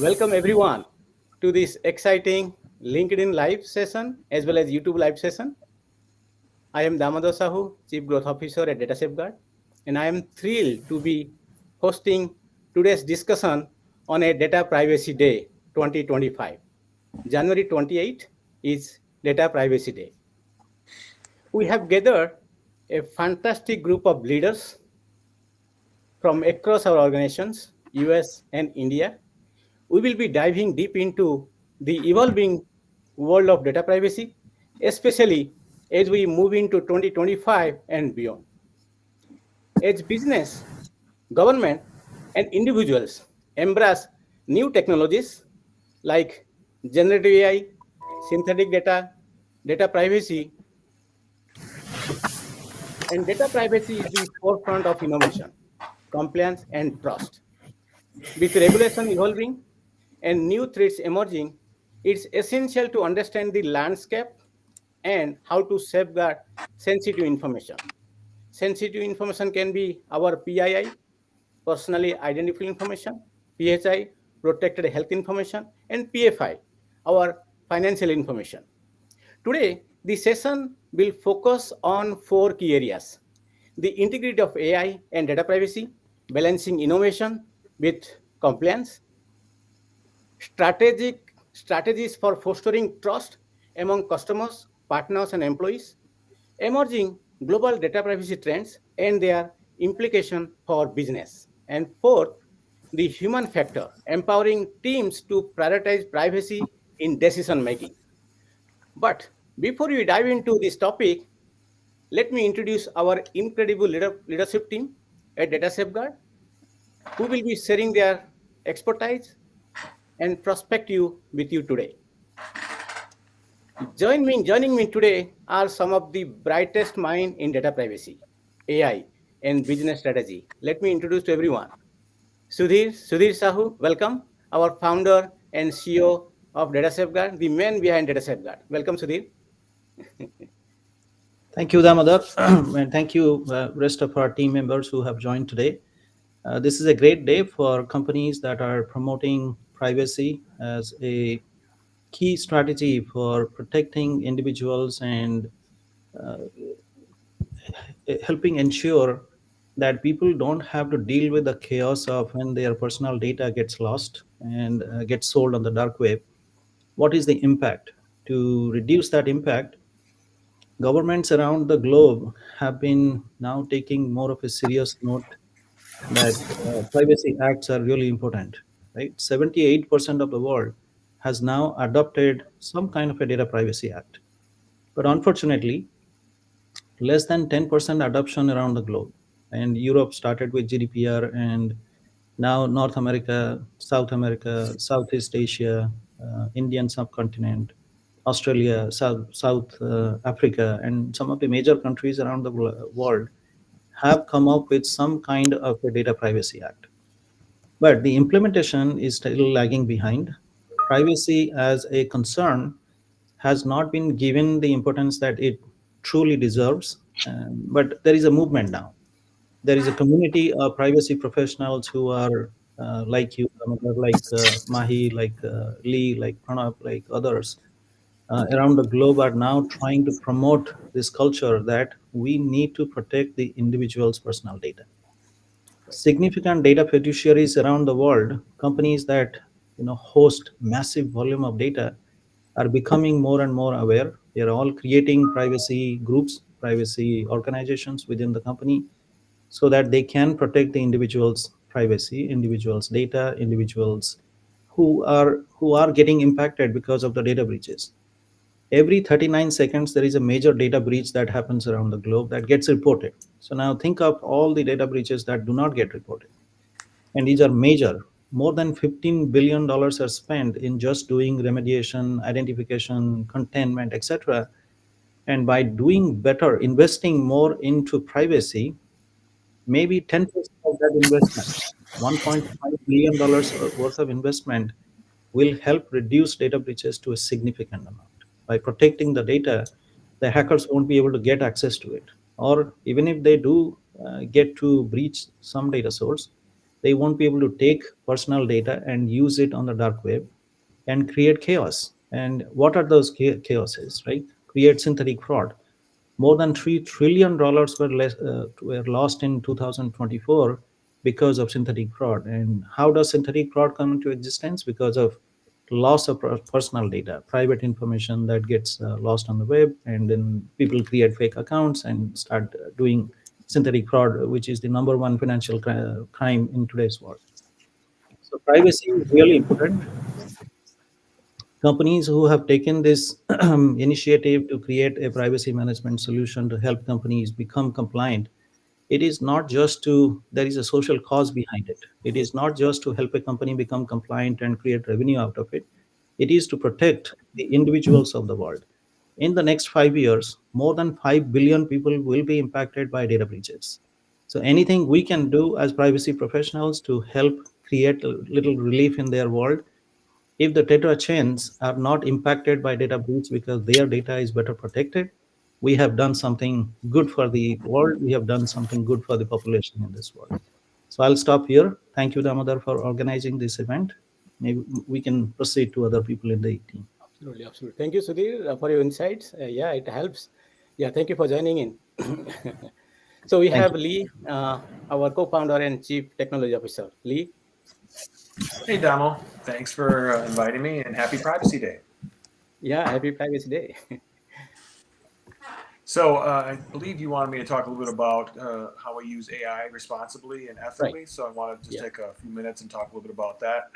Welcome everyone to this exciting LinkedIn live session as well as YouTube live session. I am Damodar Sahu, Chief Growth Officer at Data Safeguard, and I am thrilled to be hosting today's discussion on a Data Privacy Day 2025. January 28 is Data Privacy Day. We have gathered a fantastic group of leaders from across our organizations, US and India. We will be diving deep into the evolving world of data privacy, especially as we move into 2025 and beyond. As business, government, and individuals embrace new technologies like generative AI, synthetic data, data privacy, and data privacy is the forefront of innovation, compliance, and trust. With regulation evolving and new threats emerging, it's essential to understand the landscape and how to safeguard sensitive information. Sensitive information can be our PII, personally identifiable information, PHI, protected health information, and PFI, our financial information. Today, the session will focus on four key areas: the integrity of AI and data privacy, balancing innovation with compliance, strategies for fostering trust among customers, partners, and employees, emerging global data privacy trends and their implication for business. And fourth, the human factor, empowering teams to prioritize privacy in decision making. But before we dive into this topic, let me introduce our incredible leadership team at Data Safeguard, who will be sharing their expertise and perspective with you today. Joining me today are some of the brightest minds in data privacy, AI, and business strategy. Let me introduce to everyone. Sudhir Sahu, welcome, our founder and CEO of Data Safeguard, the man behind Data Safeguard. Welcome, Sudhir. Thank you, Damodar, and thank you, rest of our team members who have joined today. This is a great day for companies that are promoting privacy as a key strategy for protecting individuals and helping ensure that people don't have to deal with the chaos of when their personal data gets lost and gets sold on the dark web. What is the impact? To reduce that impact, governments around the globe have been now taking more of a serious note that privacy acts are really important, right? 78% of the world has now adopted some kind of a data privacy act. But unfortunately, less than 10% adoption around the globe. And Europe started with GDPR, and now North America, South America, Southeast Asia, Indian subcontinent, Australia, South Africa, and some of the major countries around the world have come up with some kind of a data privacy act. But the implementation is still lagging behind. Privacy as a concern has not been given the importance that it truly deserves. But there is a movement now. There is a community of privacy professionals who are like you, like Mahi, like Lee, like Pranab, like others around the globe are now trying to promote this culture that we need to protect the individual's personal data. Significant data fiduciaries around the world, companies that host massive volume of data, are becoming more and more aware. They are all creating privacy groups, privacy organizations within the company, so that they can protect the individual's privacy, individuals' data, individuals who are getting impacted because of the data breaches. Every 39 seconds, there is a major data breach that happens around the globe that gets reported. So now think of all the data breaches that do not get reported. And these are major. More than $15 billion are spent in just doing remediation, identification, containment, etc. And by doing better, investing more into privacy, maybe 10% of that investment, $1.5 billion worth of investment, will help reduce data breaches to a significant amount. By protecting the data, the hackers won't be able to get access to it. Or even if they do get to breach some data source, They won't be able to take personal data and use it on the dark web and create chaos. And what are those chaoses, right? Create synthetic fraud. More than $3 trillion were lost in 2024 because of synthetic fraud. And how does synthetic fraud come into existence? Because of loss of personal data, private information that gets lost on the web, and then people create fake accounts and start doing synthetic fraud, which is the number one financial crime in today's world. So privacy is really important. Companies who have taken this initiative to create a privacy management solution to help companies become compliant, it is not just to, there is a social cause behind it. It is not just to help a company become compliant and create revenue out of it. It is to protect the individuals of the world. In the next 5 years, more than 5 billion people will be impacted by data breaches. So anything we can do as privacy professionals to help create a little relief in their world, if the Tetra chains are not impacted by data breach because their data is better protected, we have done something good for the world. We have done something good for the population in this world. So I'll stop here. Thank you, Damodar, for organizing this event. Maybe we can proceed to other people in the team. Absolutely, absolutely. Thank you, Sudhir, for your insights. Yeah, it helps. Yeah, thank you for joining in. So we Thank have you. Lee, our co-founder and chief technology officer. Lee, Hey, Damo. Thanks for inviting me and happy Privacy Day. yeah, happy Privacy Day. So, I believe you wanted me to talk a little bit about how we use AI responsibly and Right. ethically. So, I want to just Yeah. take a few minutes and talk a little bit about that.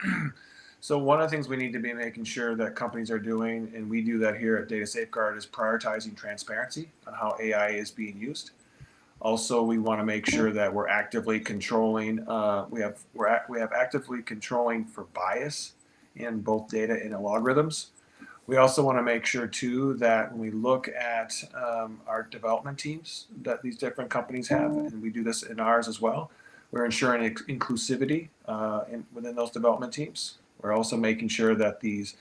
So, one of the things we need to be making sure that companies are doing, and we do that here at Data Safeguard, is prioritizing transparency on how AI is being used. Also, we want to make sure that we're actively controlling. We have actively controlling for bias in both data and algorithms. We also want to make sure too that when we look at our development teams that these different companies have, and we do this in ours as well, we're ensuring inclusivity within those development teams. We're also making sure that these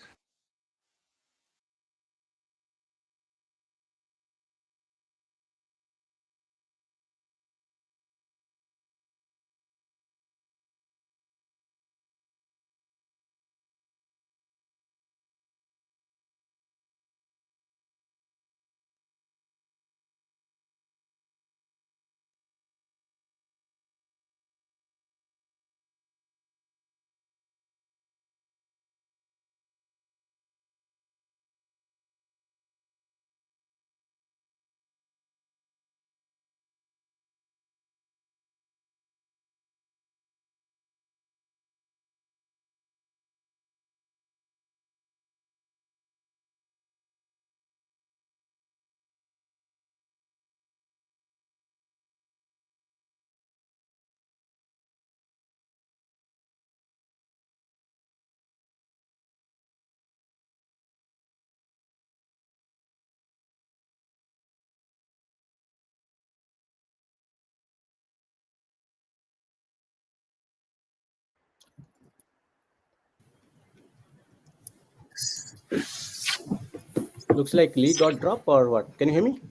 Looks like Lee got dropped or what? Can you hear me?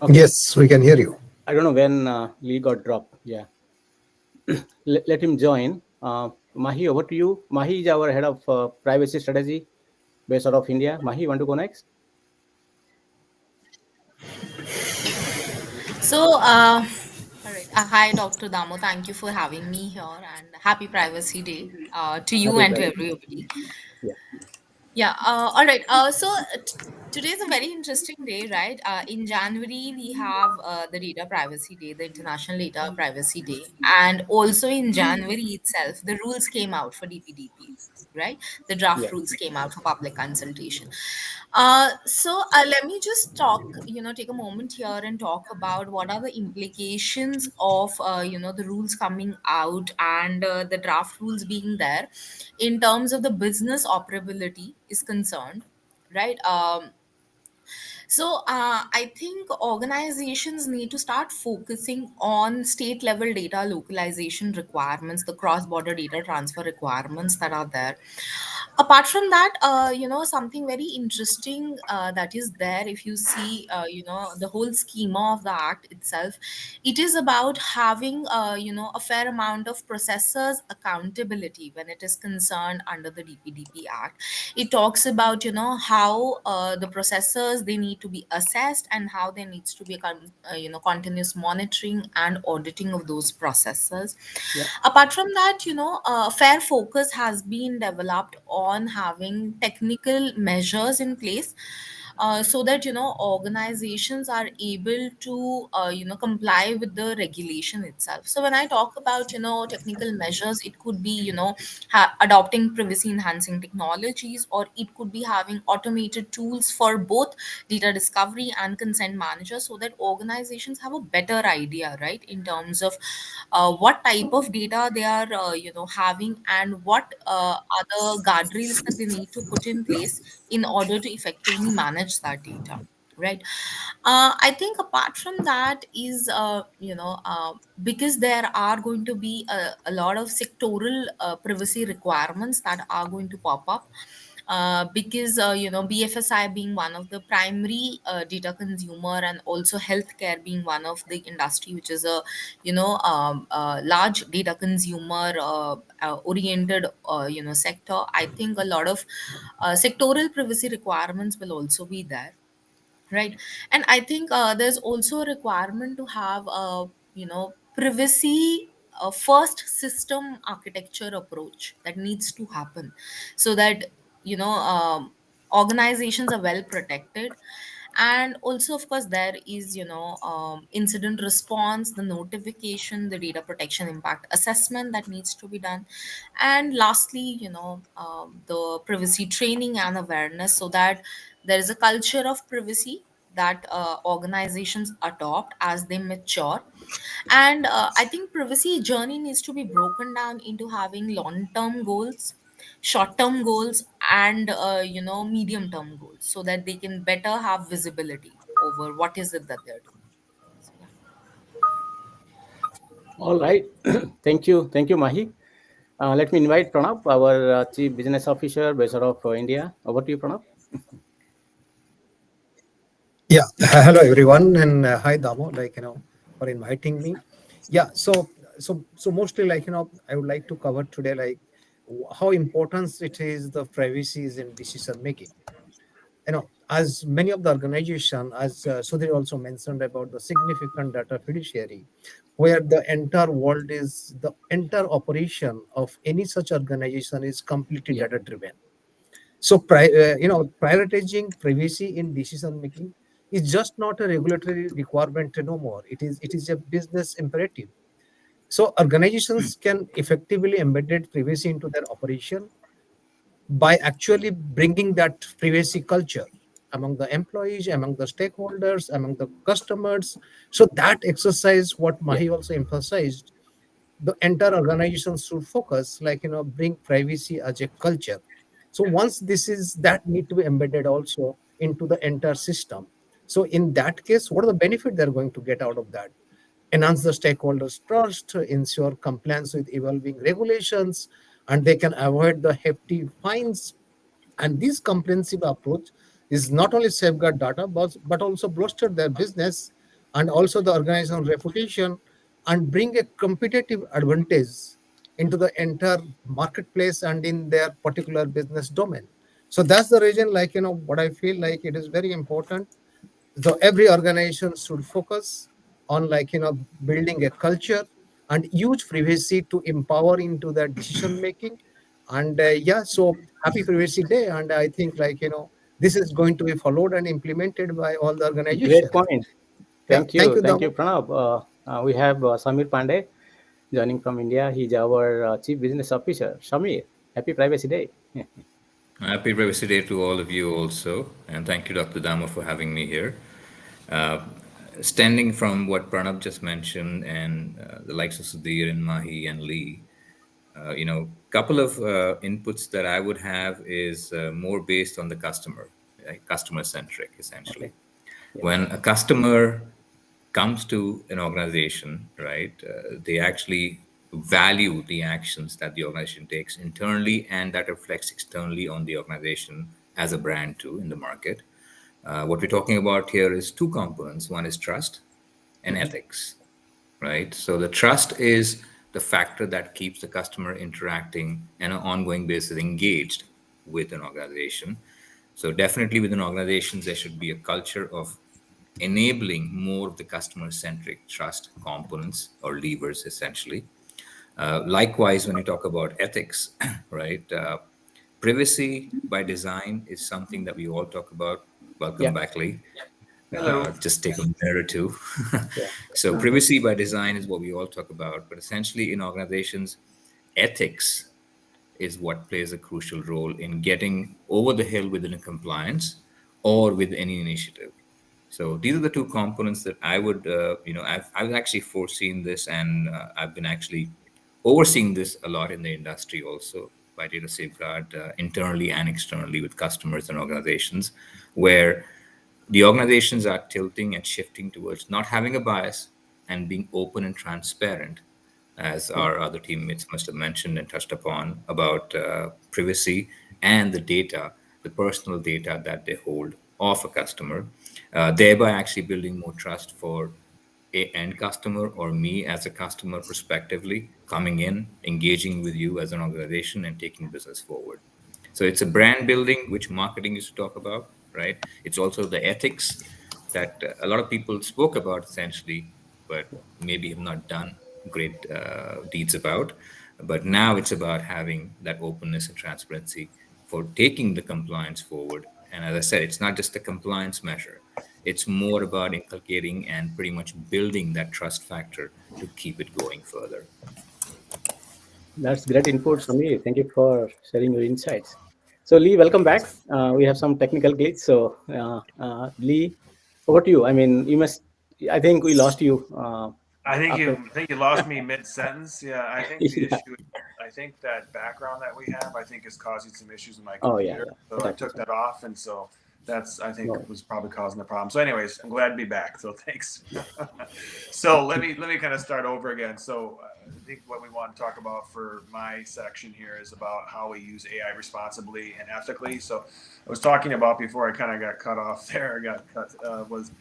Okay. Yes, we can hear you. I don't know when Lee got dropped. Yeah. Let him join. Mahi, over to you. Mahi is our head of privacy strategy based out of India. Mahi, you want to go next? So, all right. Hi, Dr. Damo. Thank you for having me here and happy Privacy Day to you Happy and to Privacy. everybody. Yeah. Yeah, all right. Today is a very interesting day, right? In January, we have the Data Privacy Day, the International Data Privacy Day. And also in January itself, the rules came out for DPDP, right? The Yeah. draft rules came out for public consultation. Let me just take a moment here and talk about what are the implications of, the rules coming out and the draft rules being there in terms of the business operability is concerned, right? I think organizations need to start focusing on state level data localization requirements, the cross border data transfer requirements that are there. Apart from that, something very interesting that is there, if you see, the whole schema of the act itself, it is about having, a fair amount of processors accountability when it is concerned under the DPDP Act. It talks about, how the processors, they need to be assessed, and how there needs to be a continuous monitoring and auditing of those processors. Yeah. Apart from that, fair focus has been developed on having technical measures in place, so that, organizations are able to, comply with the regulation itself. So when I talk about, technical measures, it could be, adopting privacy enhancing technologies, or it could be having automated tools for both data discovery and consent manager, so that organizations have a better idea, right, in terms of what type of data they are, having, and what are the guardrails that they need to put in place in order to effectively manage that data, right? I think apart from that is, because there are going to be a lot of sectoral privacy requirements that are going to pop up, because, BFSI being one of the primary data consumer, and also healthcare being one of the industry which is a, large data consumer oriented, sector. I think a lot of sectoral privacy requirements will also be there, right? And I think there's also a requirement to have a, privacy first system architecture approach that needs to happen, so that, organizations are well protected. And also, of course, there is, incident response, the notification, the data protection impact assessment that needs to be done. And lastly, the privacy training and awareness, so that there is a culture of privacy that organizations adopt as they mature. And I think privacy journey needs to be broken down into having long term goals, short term goals, and, medium term goals, so that they can better have visibility over what is it that they're doing. So yeah. All right. Thank you, Mahi. Let me invite Pranab, our Chief Business Officer based out of India. Over to you, Pranab. Yeah, hello everyone, and hi Damo, for inviting me. Yeah, so mostly I would like to cover today how important it is the privacies in decision making. As many of the organization, as Sudhir also mentioned about the significant data fiduciary, where the entire world is the entire operation of any such organization is completely Yeah. data driven. So, prioritizing privacy in decision making is just not a regulatory requirement no more. It is a business imperative. So, organizations can effectively embed privacy into their operation by actually bringing that privacy culture among the employees, among the stakeholders, among the customers. So that exercise, what Yeah. Mahi also emphasized, the entire organization should focus bring privacy as a culture. So once this is that need to be embedded also into the entire system. So in that case, what are the benefit they're going to get out of that? Enhance the stakeholders trust, ensure compliance with evolving regulations, and they can avoid the hefty fines. And this comprehensive approach is not only safeguard data, but also bolster their business and also the organization reputation, and bring a competitive advantage into the entire marketplace and in their particular business domain. So that's the reason, what I feel like it is very important. So every organization should focus on building a culture and use privacy to empower into their decision making. And yeah, so happy privacy day. And I think this is going to be followed and implemented by all the Great organization. point. Yeah, thank you, Thank you, Damo. Pranab. We have Samir Pande joining from India. He's our Chief Business Officer. Samir, happy Privacy Day. Happy Privacy Day to all of you also, and thank you, Dr. Damo, for having me here. Uh, Standing from what Pranab just mentioned and the likes of Sudhir and Mahi and Lee, couple of inputs that I would have is more based on the customer, right? Customer centric, Okay. essentially. Yeah. When a customer comes to an organization, right, they actually value the actions that the organization takes internally, and that reflects externally on the organization as a brand too in the market. What we're talking about here is two components. One is trust and ethics, right? So the trust is the factor that keeps the customer interacting on an ongoing basis, engaged with an organization. So definitely within organizations, there should be a culture of enabling more of the customer-centric trust components or levers, essentially. Likewise, when you talk about ethics, right? Privacy by design is something that we all talk about. Welcome Yeah. back, Lee. Hello. Just take a minute or two. Yeah. So, privacy by design is what we all talk about, but essentially in organizations, ethics is what plays a crucial role in getting over the hill within a compliance or with any initiative. So these are the two components that I would, I've actually foreseen this, and I've been actually overseeing this a lot in the industry also by Data Safeguard, internally and externally with customers and organizations, where the organizations are tilting and shifting towards not having a bias and being open and transparent, as our other teammates must have mentioned and touched upon about privacy and the data, the personal data that they hold of a customer, thereby actually building more trust for a end customer or me as a customer prospectively coming in, engaging with you as an organization and taking business forward. So it's a brand building, which marketing used to talk about, right? It's also the ethics that a lot of people spoke about essentially, but maybe have not done great deeds about. But now it's about having that openness and transparency for taking the compliance forward. And as I said, it's not just a compliance measure. It's more about inculcating and pretty much building that trust factor to keep it going further. That's great input, Samir. Thank you for sharing your insights. So, Lee, welcome back. We have some technical glitch. So, Lee, over to you. I mean, you must. I think we lost you after. I think you lost me mid sentence. Yeah, I think the Yeah. issue. I think that background that we have, I think, is causing some issues with my Oh, yeah, computer. yeah. So I Exactly. took that off, and so that's I think No. was probably causing the problem. So, anyways, I'm glad to be back. So thanks. So let me kind of start over again. So I think what we want to talk about for my section here is about how we use AI responsibly and ethically. So I was talking about before I kind of got cut off there. I got cut was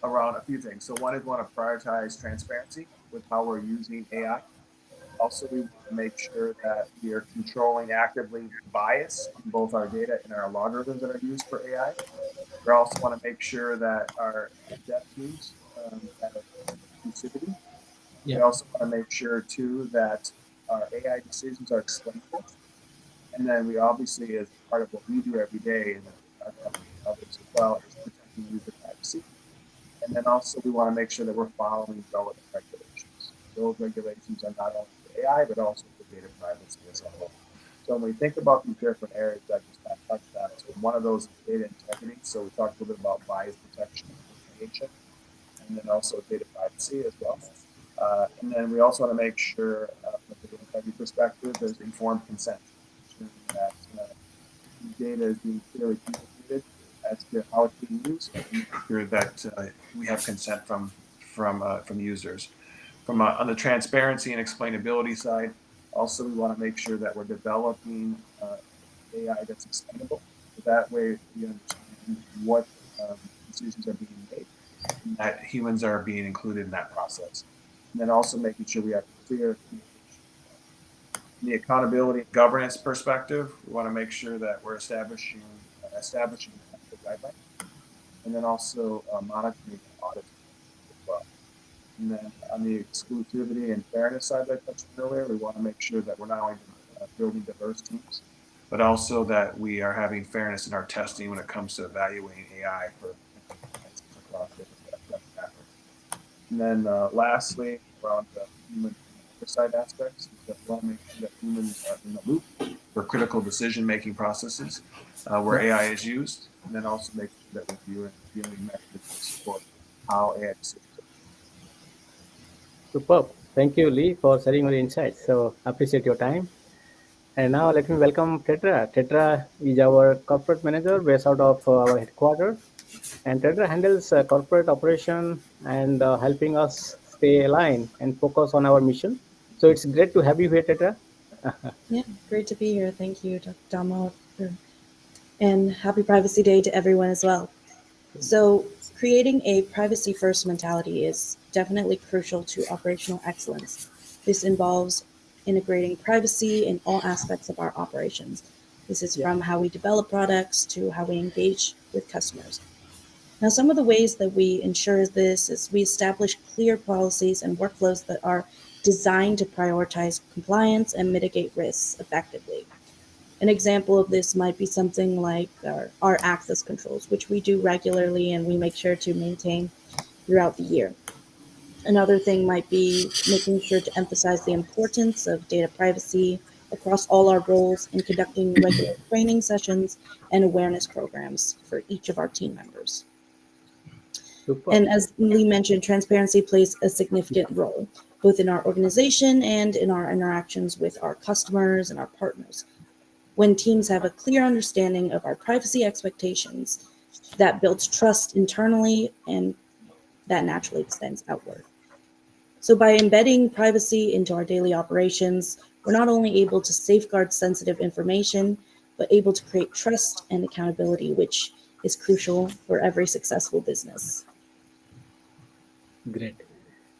around a few things. So one is we want to prioritize transparency with how we're using AI. Also, we want to make sure that we are controlling actively bias on both our data and our algorithms that are used for AI. We also want to make sure that our dev teams have inclusivity. We Yeah. also want to make sure too that our AI decisions are explainable. And then we obviously, as part of what we do every day, and our company and others as well, is protecting user privacy. And then also we want to make sure that we're following relevant regulations. Those regulations are not only for AI, but also for data privacy as a whole. So when we think about these different areas that I just kind of touched on, so one of those is data integrity. So we talked a little bit about bias protection and information, and then also data privacy as well. And then we also want to make sure, from a data integrity perspective, there's informed consent, ensuring that data is being clearly communicated as to how it's being used, and make sure that we have consent from users. On the transparency and explainability side, also we want to make sure that we're developing AI that's explainable. So that way we understand what decisions are being made, and that humans are being included in that process. And then also making sure we have clear communication. From the accountability and governance perspective, we want to make sure that we're establishing ethical guidelines, and then also monitoring and auditing as well. And then on the exclusivity and fairness side that I touched on earlier, we want to make sure that we're not only building diverse teams, but also that we are having fairness in our testing when it comes to evaluating AI for across different efforts. And then lastly, around the human oversight aspects, is that we want to make sure that humans are in the loop for critical decision-making processes where AI is used, and then also making sure that we're viewing mechanisms to support how AI decisions are. Superb. Thank you, Lee, for sharing your insights. So, appreciate your time. And now let me welcome Tedra. Tedra is our corporate manager based out of our headquarters. And Tedra handles corporate operation and helping us stay aligned and focus on our mission. So it's great to have you here, Tetra. Yeah, great to be here. Thank you, Dr. Damo, and happy Privacy Day to everyone as well. So, creating a privacy first mentality is definitely crucial to operational excellence. This involves integrating privacy in all aspects of our operations. This is Yeah, from how we develop products to how we engage with customers. Now, some of the ways that we ensure this is we establish clear policies and workflows that are designed to prioritize compliance and mitigate risks effectively. An example of this might be something like our access controls, which we do regularly and we make sure to maintain throughout the year. Another thing might be making sure to emphasize the importance of data privacy across all our roles and conducting regular training sessions and awareness programs for each of our team members. super. And as Lee mentioned, transparency plays a significant role, both in our organization and in our interactions with our customers and our partners. When teams have a clear understanding of our privacy expectations, that builds trust internally and that naturally extends outward. So, by embedding privacy into our daily operations, we're not only able to safeguard sensitive information, but able to create trust and accountability, which is crucial for every successful business. Great.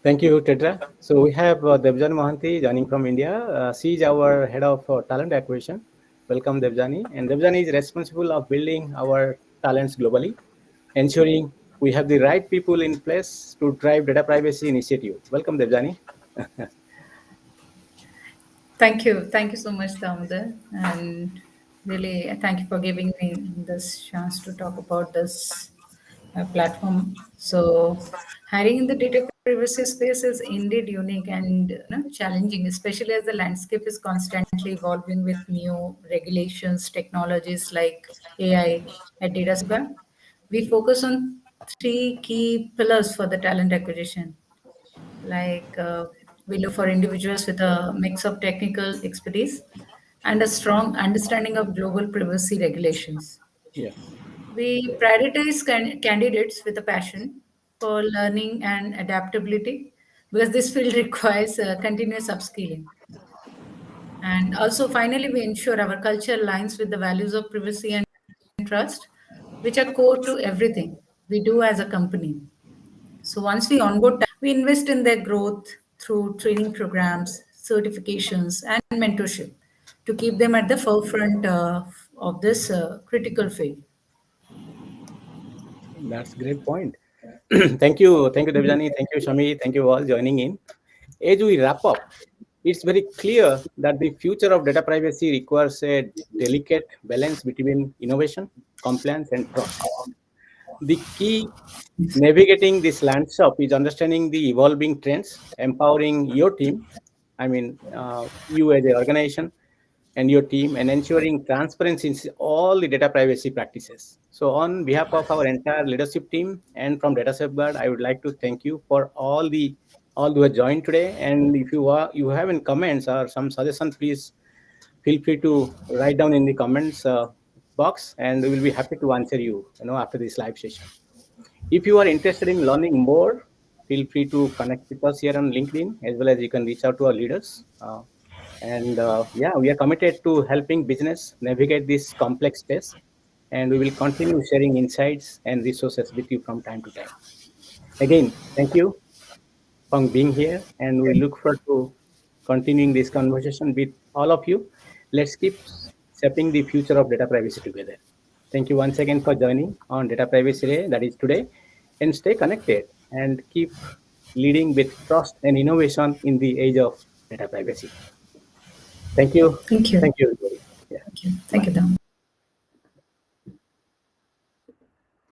Thank you, Tedra. So we have Debjani Mohanty joining from India. She is our head of talent acquisition. Welcome, Debjani. And Debjani is responsible of building our talents globally, ensuring we have the right people in place to drive data privacy initiative. Welcome, Debjani. Thank you so much, Damodar, and really thank you for giving me this chance to talk about this platform. So, hiring in the data privacy space is indeed unique and challenging, especially as the landscape is constantly evolving with new regulations, technologies like AI at data safeguard. We focus on three key pillars for the talent acquisition, like we look for individuals with a mix of technical expertise and a strong understanding of global privacy regulations. Yeah, We prioritize candidates with a passion for learning and adaptability because this field requires continuous upskilling. And also, finally, we ensure our culture aligns with the values of privacy and trust, which are core to everything we do as a company. So once we onboard, we invest in their growth through training programs, certifications, and mentorship to keep them at the forefront of this critical field. that's great point. Thank you, Debjani. Thank you, Shami. Thank you all joining in. As we wrap up, it's very clear that the future of data privacy requires a delicate balance between innovation, compliance, and trust. The key navigating this landscape is understanding the evolving trends, empowering your team, you as an organization and your team, and ensuring transparency in all the data privacy practices. So, on behalf of our entire leadership team and from Data Safeguard, I would like to thank you for all who have joined today. And if you have any comments or some suggestions, please feel free to write down in the comments box, and we will be happy to answer you. After this live session. If you are interested in learning more, feel free to connect with us here on LinkedIn, as well as you can reach out to our leaders. Yeah, we are committed to helping business navigate this complex space, and we will continue sharing insights and resources with you from time to time. Again, thank you for being here, and we look forward to continuing this conversation with all of you. Let's keep shaping the future of data privacy together. Thank you once again for joining on Data Privacy Day, that is today, and stay connected and keep leading with trust and innovation in the age of data privacy. Thank you. Thank you. Thank you, everybody. Yeah. Thank you. Thank Bye. you, Dam.